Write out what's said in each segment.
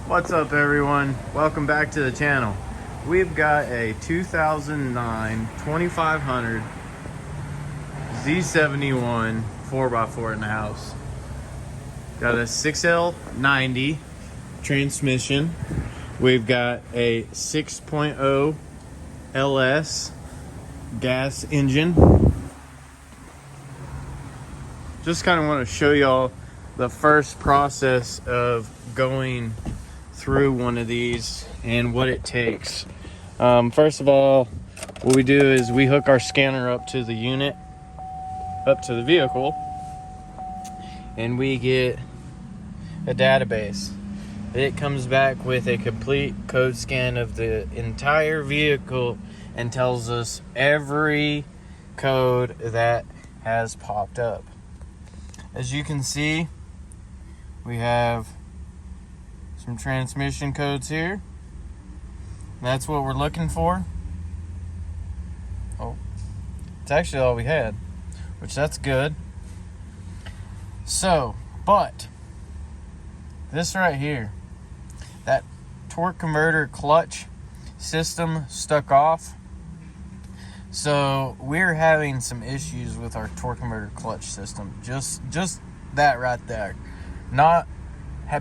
What's up, everyone? Welcome back to the channel. We've got a 2009 2500 Z71 4x4 in the house. Got a 6L90 transmission. We've got a 6.0 LS gas engine. Just kind of want to show y'all the first process of going through one of these and what it takes. First of all, what we do is we hook our scanner up to the unit, up to the vehicle, and we get a database. It comes back with a complete code scan of the entire vehicle and tells us every code that has popped up. As you can see, we have some transmission codes here. That's what we're looking for. Oh, it's actually all we had, which that's good. So, but this right here, that torque converter clutch system stuck off. So we're having some issues with our torque converter clutch system. Just that right there. Not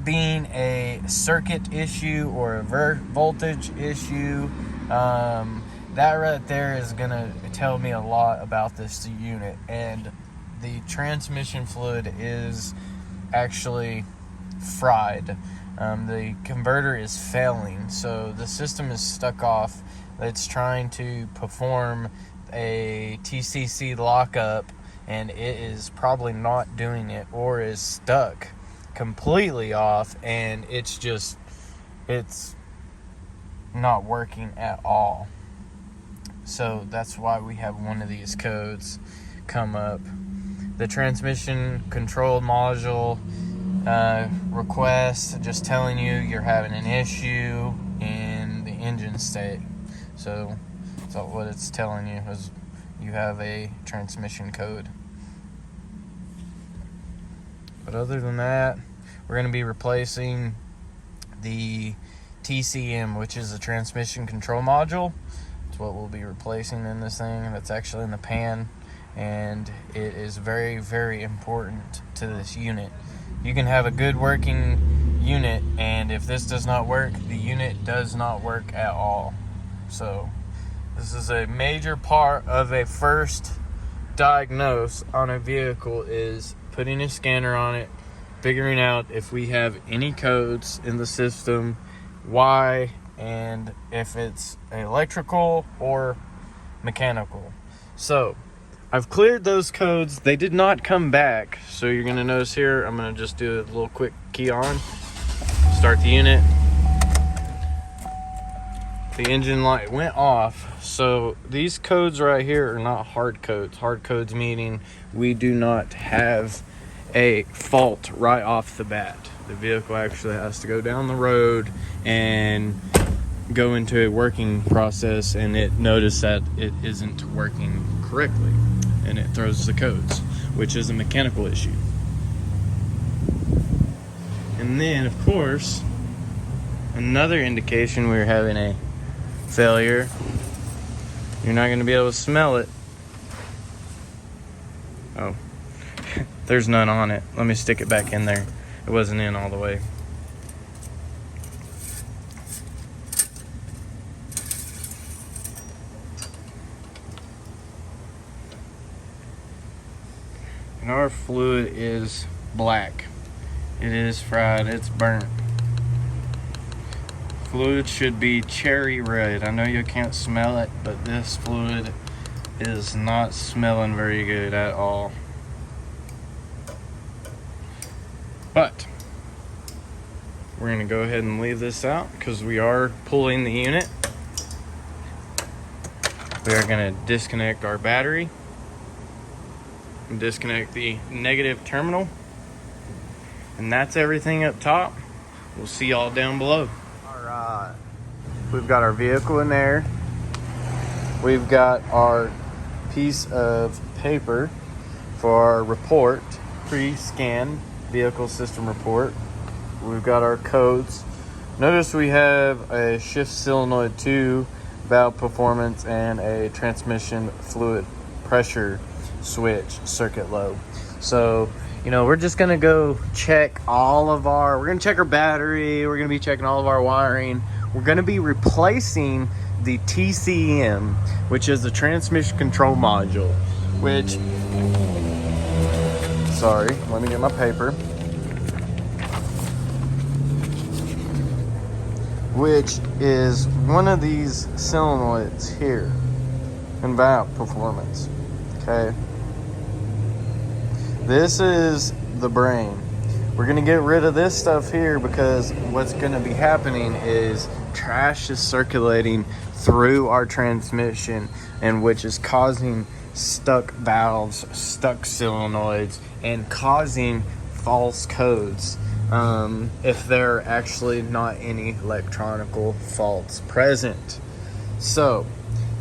being a circuit issue or a voltage issue. That right there is gonna tell me a lot about this unit. And the transmission fluid is actually fried. The converter is failing, so the system is stuck off. It's trying to perform a TCC lockup, and it is probably not doing it, or is stuck completely off, and it's not working at all. So that's why we have one of these codes come up. The transmission control module request, just telling you you're having an issue in the engine state. So what it's telling you is you have a transmission code. But other than that, we're going to be replacing the TCM, which is a transmission control module. It's what we'll be replacing in this thing. That's actually in the pan, and it is very, very important to this unit. You can have a good working unit, and if this does not work, the unit does not work at all. So this is a major part of a first diagnose on a vehicle, is putting a scanner on it, figuring out if we have any codes in the system, why, and if it's electrical or mechanical. So I've cleared those codes. They did not come back. So you're going to notice here, I'm going to just do a little quick key on, start the unit. The engine light went off. So these codes right here are not hard codes. Hard codes meaning we do not have a fault right off the bat. The vehicle actually has to go down the road and go into a working process, and it noticed that it isn't working correctly, and it throws the codes, which is a mechanical issue. And then, of course, another indication we're having a failure, you're not going to be able to smell it. Oh, there's none on it. Let me stick it back in there. It wasn't in all the way. And our fluid is black. It is fried. It's burnt. Fluid should be cherry red. I know you can't smell it, but this fluid is not smelling very good at all. But we're going to go ahead and leave this out because we are pulling the unit. We are going to disconnect our battery and disconnect the negative terminal. And that's everything up top. We'll see y'all down below. Alright, we've got our vehicle in there. We've got our piece of paper for our report, pre-scan vehicle system report. We've got our codes Notice we have a shift solenoid 2 valve performance and a transmission fluid pressure switch circuit low. So, you know, we're just gonna go check we're gonna check our battery, we're gonna be checking all of our wiring. We're gonna be replacing the TCM, which is the transmission control module, which, sorry, let me get my paper. Which is one of these solenoids here in valve performance, okay? This is the brain. We're gonna get rid of this stuff here because what's gonna be happening is trash is circulating through our transmission, and which is causing stuck valves, stuck solenoids, and causing false codes if there are actually not any electronical faults present. So,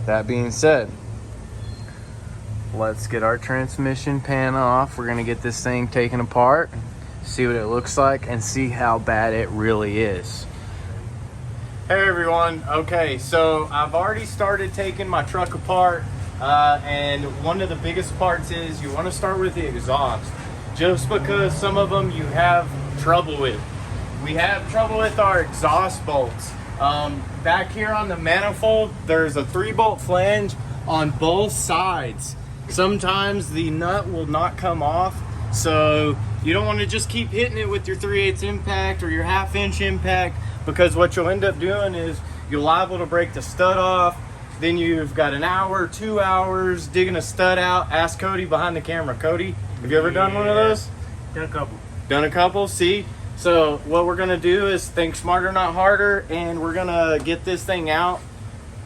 that being said, let's get our transmission pan off. We're gonna get this thing taken apart, see what it looks like, and see how bad it really is. Hey everyone, okay, so I've already started taking my truck apart, and one of the biggest parts is you want to start with the exhaust, just because some of them you have trouble with. We have trouble with our exhaust bolts. Back here on the manifold, there's a 3-bolt flange on both sides. Sometimes the nut will not come off, so you don't want to just keep hitting it with your 3/8 impact or your 1/2 inch impact, because what you'll end up doing is you're liable to break the stud off. Then you've got an hour, 2 hours digging a stud out. Ask Cody behind the camera. Cody, have you ever done one of those? Done a couple. Done a couple? See? So what we're gonna do is think smarter, not harder, and we're gonna get this thing out.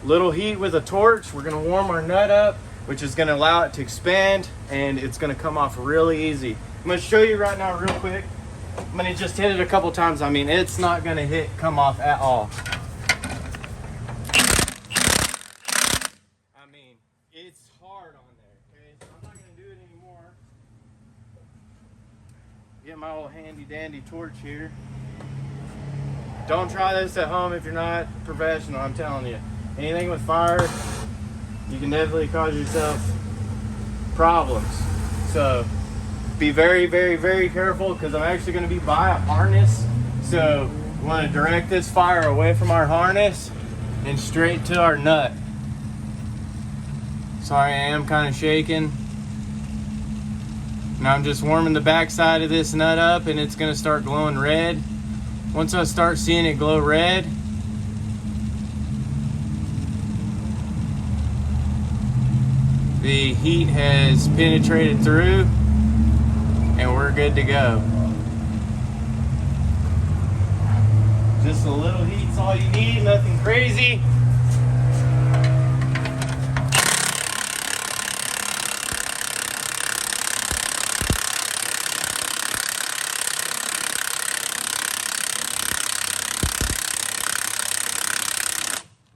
Little heat with a torch. We're gonna warm our nut up, which is gonna allow it to expand, and it's gonna come off really easy. I'm gonna show you right now real quick. I'm gonna just hit it a couple times. I mean, it's not gonna come off at all. I mean, it's hard on there, okay? So I'm not gonna do it anymore. Get my old handy dandy torch here. Don't try this at home if you're not professional, I'm telling you. Anything with fire, you can definitely cause yourself problems. So be very, very, very careful, because I'm actually going to be by a harness. So we want to direct this fire away from our harness and straight to our nut. Sorry, I am kind of shaking. Now I'm just warming the back side of this nut up, and it's going to start glowing red. Once I start seeing it glow red, the heat has penetrated through, and we're good to go. Just a little heat's all you need, nothing crazy.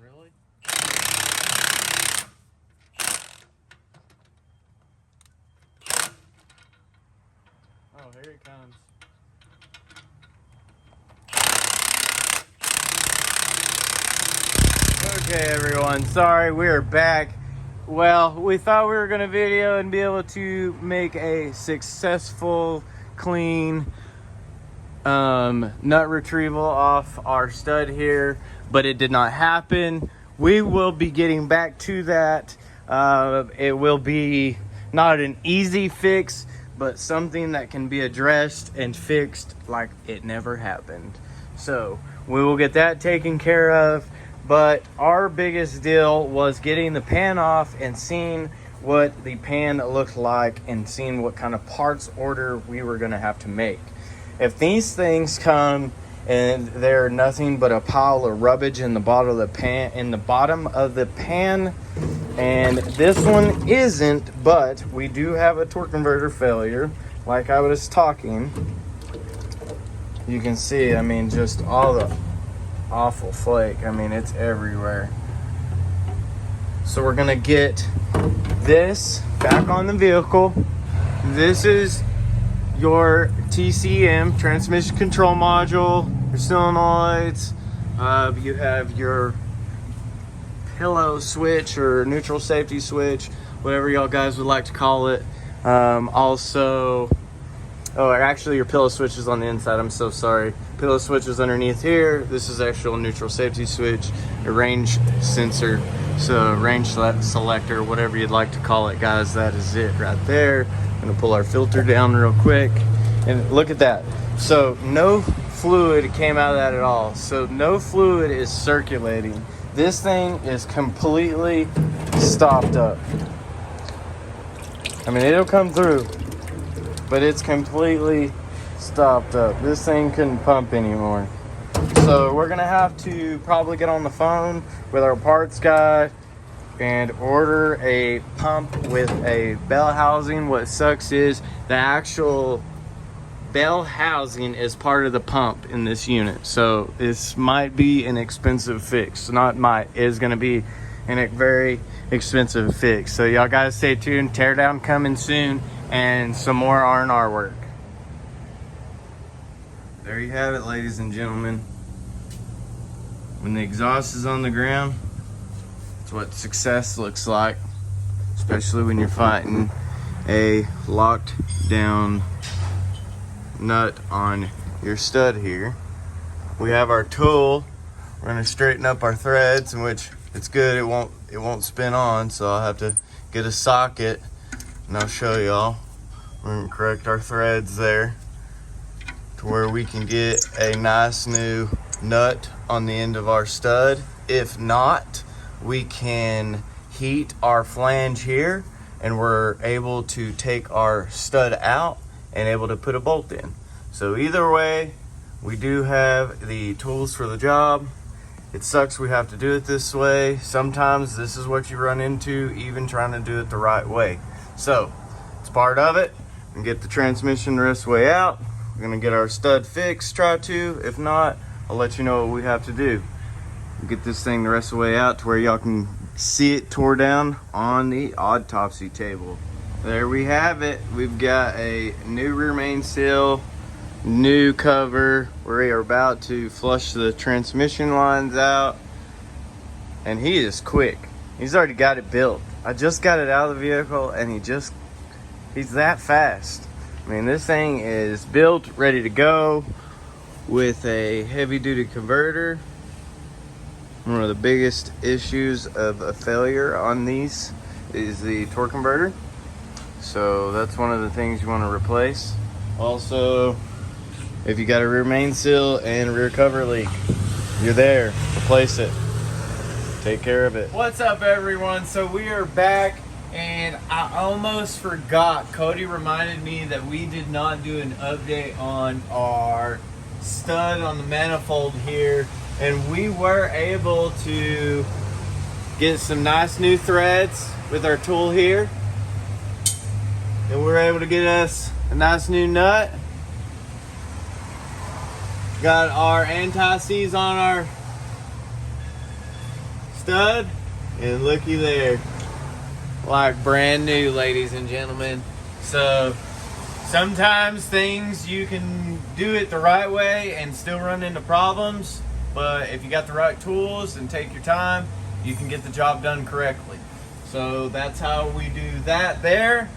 Really? Oh, here it comes. Okay, everyone, sorry, we are back. Well, we thought we were going to video and be able to make a successful, clean nut retrieval off our stud here, but it did not happen. We will be getting back to that. It will be not an easy fix, but something that can be addressed and fixed like it never happened. So we will get that taken care of. But our biggest deal was getting the pan off and seeing what the pan looked like and seeing what kind of parts order we were going to have to make. If these things come and they're nothing but a pile of rubbish in the bottom of the pan, and this one isn't, but we do have a torque converter failure, like I was talking. You can see, I mean, just all the awful flake. I mean, it's everywhere. So we're gonna get this back on the vehicle. This is your TCM, transmission control module, your solenoids, You have your pillow switch or neutral safety switch, whatever y'all guys would like to call it. Also, oh, actually your pillow switch is on the inside. I'm so sorry. Pillow switch is underneath here. This is actual neutral safety switch, a range sensor, so range selector, whatever you'd like to call it, guys. That is it right there. I'm gonna pull our filter down real quick, and look at that. So no fluid came out of that at all. So no fluid is circulating. This thing is completely stopped up. I mean, it'll come through, but it's completely stopped up. This thing couldn't pump anymore. So we're gonna have to probably get on the phone with our parts guy and order a pump with a bell housing. What sucks is the actual bell housing is part of the pump in this unit. So this might be an expensive fix. Not might, is gonna be a very expensive fix. So y'all guys stay tuned. Teardown coming soon, and some more R&R work. There you have it, ladies and gentlemen. When the exhaust is on the ground, that's what success looks like, especially when you're fighting a locked down nut on your stud here. We have our tool. We're gonna straighten up our threads, in which it's good, it won't spin on, so I'll have to get a socket and I'll show y'all. We're gonna correct our threads there to where we can get a nice new nut on the end of our stud. If not, we can heat our flange here and we're able to take our stud out and able to put a bolt in. So either way, we do have the tools for the job. It sucks we have to do it this way. Sometimes this is what you run into, even trying to do it the right way. So it's part of it. And get the transmission the rest of the way out. We're gonna get our stud fixed, try to. If not, I'll let you know what we have to do. Get this thing the rest of the way out to where y'all can see it tore down on the autopsy table. There we have it. We've got a new rear main seal, new cover. We are about to flush the transmission lines out, and he is quick. He's already got it built. I just got it out of the vehicle and he's that fast. I mean, this thing is built, ready to go with a heavy duty converter. One of the biggest issues of a failure on these is the torque converter. So that's one of the things you want to replace. Also, if you got a rear main seal and rear cover leak, you're there, replace it. Take care of it. What's up, everyone? So we are back, and I almost forgot. Cody reminded me that we did not do an update on our stud on the manifold here, and we were able to get some nice new threads with our tool here, and we're able to get us a nice new nut. Got our anti-seize on our stud, and looky there, like brand new, ladies and gentlemen. So sometimes things you can do it the right way and still run into problems, but if you got the right tools and take your time, you can get the job done correctly. So that's how we do that there.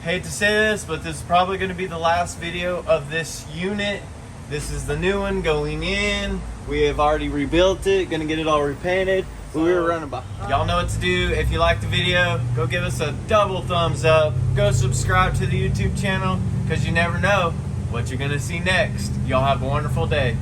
Hate to say this, but this is probably going to be the last video of this unit. This is the new one going in. We have already rebuilt it, gonna get it all repainted. So we were running behind. Y'all know what to do. If you like the video, go give us a double thumbs up. Go subscribe to the YouTube channel, because you never know what you're gonna see next. Y'all have a wonderful day.